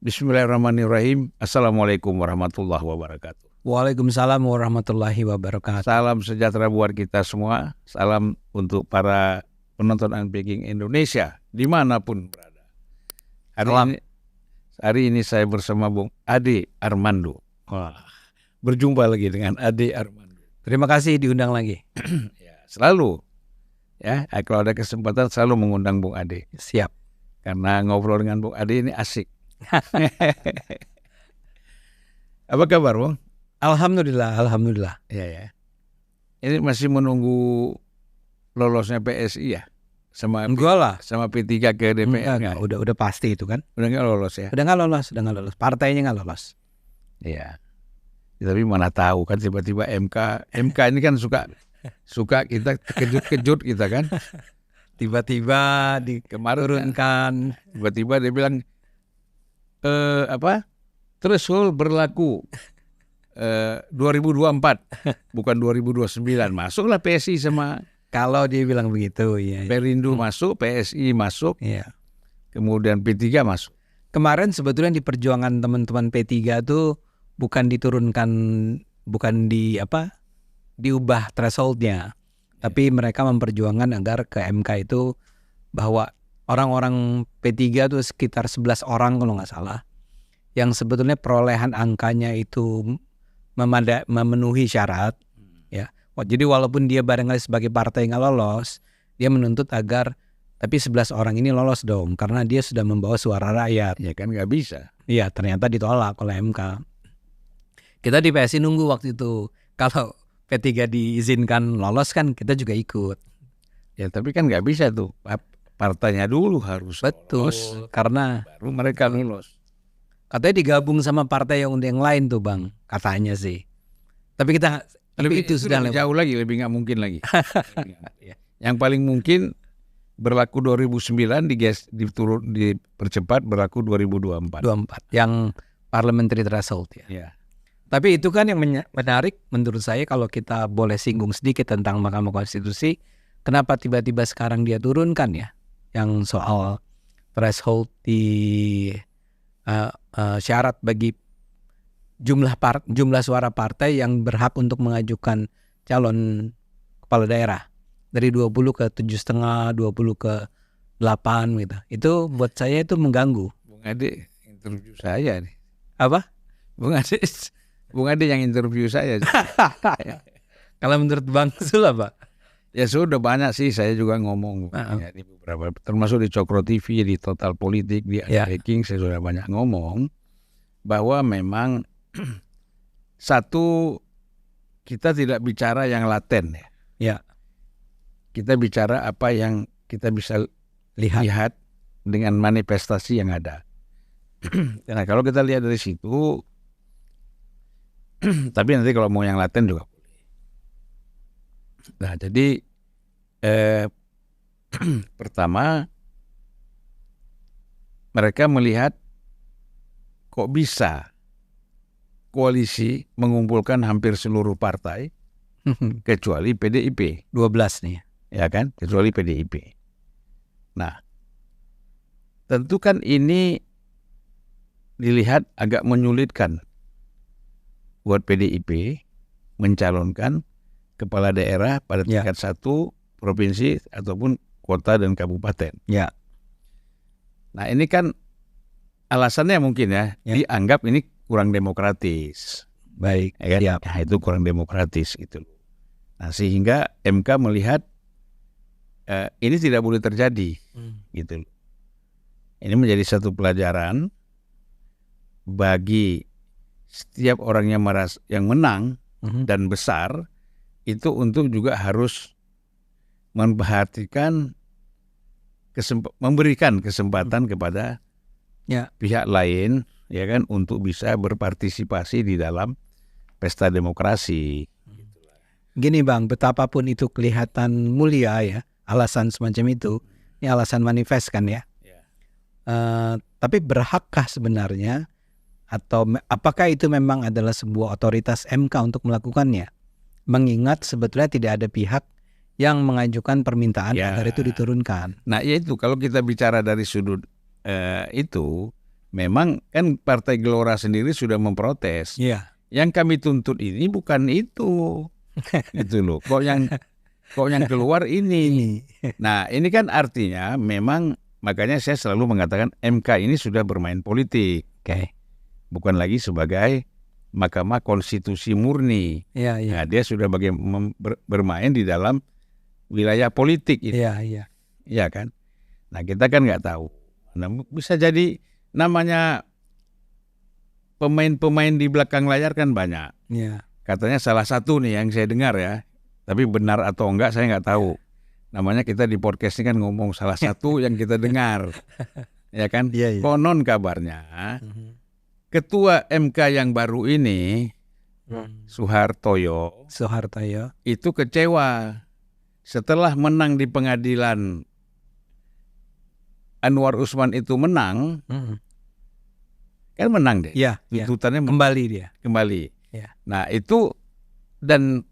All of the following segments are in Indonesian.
Bismillahirrahmanirrahim. Assalamualaikum warahmatullahi wabarakatuh. Waalaikumsalam warahmatullahi wabarakatuh. Salam sejahtera buat kita semua. Salam untuk para penonton Unpacking Indonesia dimanapun berada. Hari ini saya bersama Bung Ade Armando. Wah, berjumpa lagi dengan Ade Armando. Terima kasih diundang lagi. Ya, selalu. Ya, kalau ada kesempatan selalu mengundang Bung Ade. Siap. Karena ngobrol dengan Bung Ade ini asik. Apa kabar, Bung? Alhamdulillah. Ya. Ini masih menunggu lolosnya PSI ya? Sama P3 ke DPR. Enggak, udah pasti itu kan. Udah nggak lolos ya? Udah nggak lolos. Partainya nggak lolos. Iya. Ya, tapi mana tahu kan tiba-tiba MK ini kan suka kita terkejut kita kan. Tiba-tiba diturunkan. Tiba-tiba dia bilang threshold berlaku 2024 bukan 2029. Masuklah PSI sama, kalau dia bilang begitu ya. Perindo masuk, PSI masuk, ya. Kemudian P3 masuk. Kemarin sebetulnya di perjuangan teman-teman P3 tuh bukan diturunkan, diubah thresholdnya, tapi mereka memperjuangkan agar ke MK itu bahwa orang-orang P3 itu sekitar 11 orang kalau nggak salah, yang sebetulnya perolehan angkanya itu memenuhi syarat. Ya. Jadi walaupun dia barangkali sebagai partai nggak lolos, dia menuntut agar tapi 11 orang ini lolos dong, karena dia sudah membawa suara rakyat. Ya kan nggak bisa. Iya, ternyata ditolak oleh MK. Kita di PSI nunggu waktu itu. Kalau P3 diizinkan lolos kan kita juga ikut. Ya tapi kan nggak bisa tuh. Partainya dulu harus lolos, karena baru mereka lolos. Katanya digabung sama partai yang lain tuh, Bang, katanya sih. Tapi itu sudah jauh lagi, lebih nggak mungkin lagi. Yang paling mungkin berlaku 2009 dipercepat berlaku 2024. Yang parliamentary threshold ya. Ya. Tapi itu kan yang menarik menurut saya, kalau kita boleh singgung sedikit tentang Mahkamah Konstitusi, kenapa tiba-tiba sekarang dia turunkan ya? Yang soal threshold di syarat bagi jumlah suara partai yang berhak untuk mengajukan calon kepala daerah dari 20 ke 7,5, 20 ke 8 gitu. Itu buat saya itu mengganggu. Bung Ade interview saya nih. Apa? Bung Ade yang interview saya. Kalau menurut Bang Sul apa? Ya sudah banyak sih saya juga ngomong ya, di beberapa, termasuk di Cokro TV, di Total Politik, di Unpacking, saya sudah banyak ngomong bahwa memang satu, kita tidak bicara yang laten ya. Ya. Kita bicara apa yang kita bisa lihat dengan manifestasi yang ada. Nah kalau kita lihat dari situ, tapi nanti kalau mau yang laten juga. Nah jadi pertama mereka melihat kok bisa koalisi mengumpulkan hampir seluruh partai kecuali PDIP. 12 nih. Ya kan, kecuali PDIP. Nah tentu kan ini dilihat agak menyulitkan buat PDIP mencalonkan kepala daerah pada tingkat 1 provinsi ataupun kota dan kabupaten. Ya. Nah ini kan alasannya mungkin ya. Dianggap ini kurang demokratis. Baik. Ya kan? Nah, itu kurang demokratis gitu. Nah sehingga MK melihat ini tidak boleh terjadi, gitu. Ini menjadi satu pelajaran bagi setiap orang yang menang dan besar, itu untuk juga harus memperhatikan memberikan kesempatan kepada pihak lain, ya kan, untuk bisa berpartisipasi di dalam pesta demokrasi. Gini Bang, betapapun itu kelihatan mulia ya, alasan semacam itu, ini alasan manifest kan ya. Tapi berhakkah sebenarnya, atau apakah itu memang adalah sebuah otoritas MK untuk melakukannya? Mengingat sebetulnya tidak ada pihak yang mengajukan permintaan Ya. agar itu diturunkan. Nah, ya itu kalau kita bicara dari sudut itu, memang kan Partai Gelora sendiri sudah memprotes. Iya. Yang kami tuntut ini bukan itu, gitu loh. Kok yang keluar ini. Nah, ini kan artinya memang, makanya saya selalu mengatakan MK ini sudah bermain politik, Oke. bukan lagi sebagai Mahkamah Konstitusi murni. Iya, iya. Nah, dia sudah bermain di dalam wilayah politik itu. Iya, iya. Iya kan? Nah, kita kan nggak tahu. Nah, bisa jadi namanya pemain-pemain di belakang layar kan banyak. Iya. Katanya salah satu nih yang saya dengar ya, tapi benar atau enggak saya nggak tahu. Namanya kita di podcast ini kan ngomong salah satu yang kita dengar, ya kan? Iya, iya. Konon kabarnya Ketua MK yang baru ini, Soehartoyo, itu kecewa setelah menang di pengadilan. Anwar Usman itu menang, kan menang deh. Iya, iya. Tuntutannya Kembali dia. kembali. Ya. Nah itu dan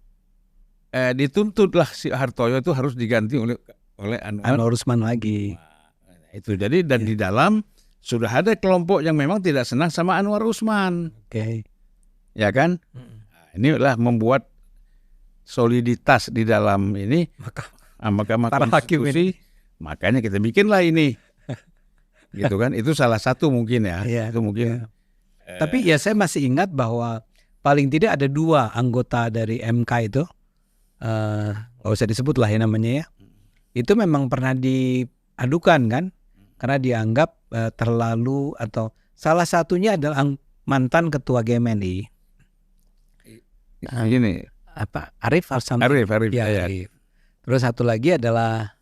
dituntutlah si Hartoyo itu harus diganti oleh Anwar Usman lagi. Nah, itu jadi dan di dalam sudah ada kelompok yang memang tidak senang sama Anwar Usman. Oke. Ya kan? Nah, inilah membuat soliditas di dalam ini Mahkamah Konstitusi. Makanya kita bikinlah ini. Gitu kan? Itu salah satu mungkin ya. Iya, itu mungkin. iya. Tapi ya saya masih ingat bahwa paling tidak ada 2 anggota dari MK itu, nggak usah disebut lah ya namanya ya. Itu memang pernah diadukan kan, karena dianggap terlalu, atau salah satunya adalah mantan ketua GMNI. Gini. Apa? Arif Arif. Ya, Ya. Arif. Terus satu lagi adalah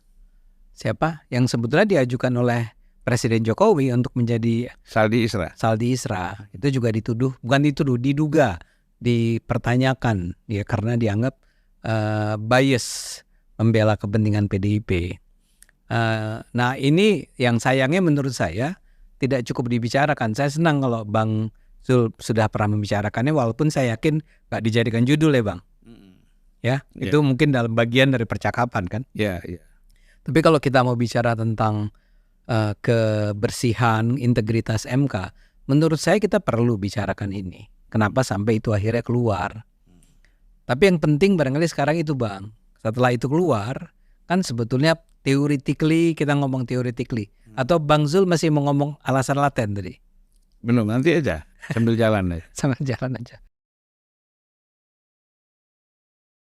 siapa? Yang sebetulnya diajukan oleh Presiden Jokowi untuk menjadi Saldi Isra. Itu juga diduga, dipertanyakan ya, karena dianggap bias membela kepentingan PDIP. Nah ini yang sayangnya menurut saya tidak cukup dibicarakan. Saya senang kalau Bang Zul sudah pernah membicarakannya, walaupun saya yakin nggak dijadikan judul ya Bang. Ya, itu mungkin dalam bagian dari percakapan kan. Iya. Tapi kalau kita mau bicara tentang kebersihan, integritas MK, menurut saya kita perlu bicarakan ini. Kenapa sampai itu akhirnya keluar? Tapi yang penting barangkali sekarang itu Bang, setelah itu keluar, kan sebetulnya theoretically, kita ngomong theoretically, atau Bang Zul masih mau ngomong alasan laten tadi? Belum, nanti aja sambil jalan aja. Sambil jalan aja.